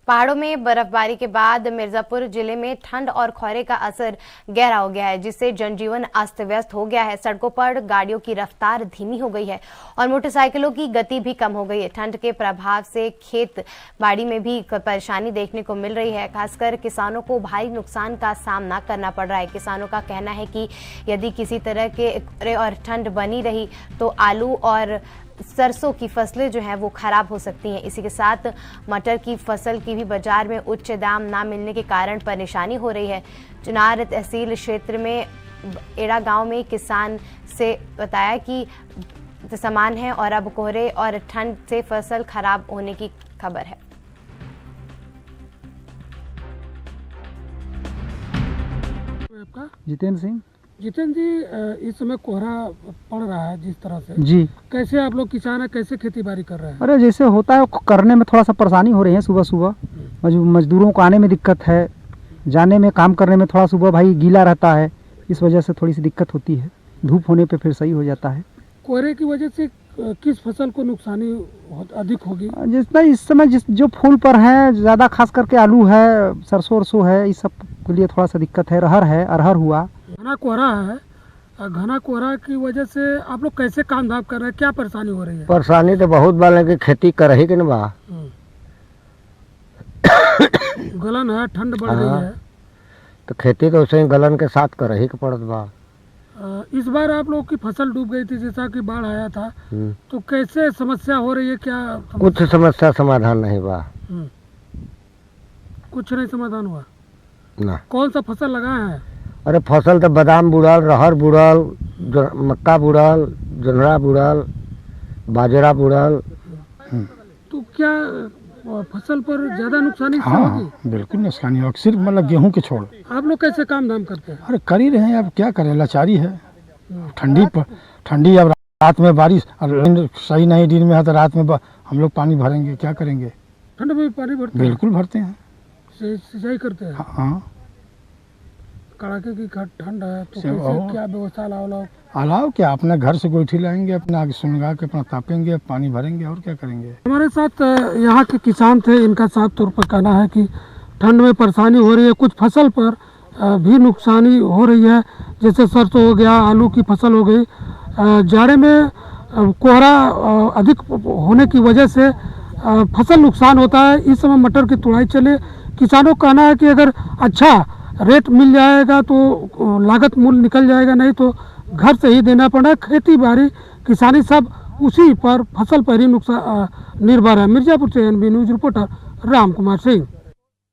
पहाड़ों में बर्फबारी के बाद मिर्जापुर जिले में ठंड और कोहरे का असर गहरा हो गया है, जिससे जनजीवन अस्त व्यस्त हो गया है। सड़कों पर गाड़ियों की रफ्तार धीमी हो गई है और मोटरसाइकिलों की गति भी कम हो गई है। ठंड के प्रभाव से खेत बाड़ी में भी परेशानी देखने को मिल रही है। खासकर किसानों को भारी नुकसान का सामना करना पड़ रहा है। किसानों का कहना है कि यदि किसी तरह के कोहरे और ठंड बनी रही तो आलू और सरसों की फसलें जो हैं वो खराब हो सकती हैं। इसी के साथ मटर की फसल की भी बाजार में उच्च दाम ना मिलने के कारण परेशानी हो रही है। चुनार तहसील क्षेत्र में एड़ा गांव में किसान से बताया कि सामान है और अब कोहरे और ठंड से फसल खराब होने की खबर है। आपका जितेंद्र सिंह। जितेंद्र जी, इस समय कोहरा पड़ रहा है जिस तरह से, जी कैसे आप लोग किसान हैं, कैसे खेती बाड़ी कर रहे हैं? अरे जैसे होता है करने में थोड़ा सा परेशानी हो रही है। सुबह सुबह मजदूरों को आने में दिक्कत है, जाने में काम करने में थोड़ा सुबह भाई गीला रहता है, इस वजह से थोड़ी सी दिक्कत होती है। धूप होने पे फिर सही हो जाता है। कोहरे की वजह से किस फसल को नुकसानी अधिक होगी? जितना इस समय जो फूल पर है ज़्यादा, खास करके आलू है, सरसों वरसों है, इस सब के लिए थोड़ा सा दिक्कत है। अरहर है, अरहर हुआ। घना कोहरा है, घना कोहरा की वजह से आप लोग कैसे काम धाम कर रहे हैं, क्या परेशानी हो रही है? परेशानी तो बहुत बाल की खेती कर रही कि ना बा। गलन है, ठंड बढ़ रही है, तो खेती तो उसे गलन के साथ कर रही के पड़त बा। इस बार आप लोग की फसल डूब गई थी, जैसा कि बाढ़ आया था, तो कैसे समस्या हो रही है? क्या कुछ समस्या समाधान नहीं बा। कुछ नहीं समाधान हुआ ना। कौन सा फसल लगाए हैं? अरे फसल तो बादाम बुड़ल, रहर बुड़ल, मक्का बुड़ल, जोनरा बुड़ल, बाजरा बुड़ल। तो क्या फसल पर ज्यादा नुकसानी होगी? हाँ बिल्कुल नुकसानी होगी, सिर्फ मतलब गेहूं के छोड़। आप लोग कैसे काम धाम करते हैं? अरे कर ही रहे हैं, अब क्या करें, लाचारी है। ठंडी अब रात में बारिश, सही नहीं दिन में है तो रात में हम लोग पानी भरेंगे, क्या करेंगे? ठंड में भी पानी भरते हैं? बिल्कुल भरते हैं, सिंचाई करते हैं। हाँ। कड़ाके की ठंड है तो कैसे क्या व्यवस्था अलाव क्या, अपने घर से गोईठी लाएंगे, अपना आगे सुनगा के अपना तापेंगे, पानी भरेंगे, और क्या करेंगे। हमारे साथ यहाँ के किसान थे, इनका साफ तौर पर कहना है कि ठंड में परेशानी हो रही है, कुछ फसल पर भी नुकसानी हो रही है, जैसे सरसों हो गया, आलू की फसल हो गई। जाड़े में कोहरा अधिक होने की वजह से फसल नुकसान होता है। इस समय मटर की तुड़ाई चले, किसानों का कहना है कि अगर अच्छा रेट मिल जाएगा तो लागत मूल्य निकल जाएगा, नहीं तो घर से ही देना पड़ा। खेती बाड़ी किसानी सब उसी पर, फसल पर ही नुकसान निर्भर है। मिर्जापुर से NB news reporter Ram Kumar Singh.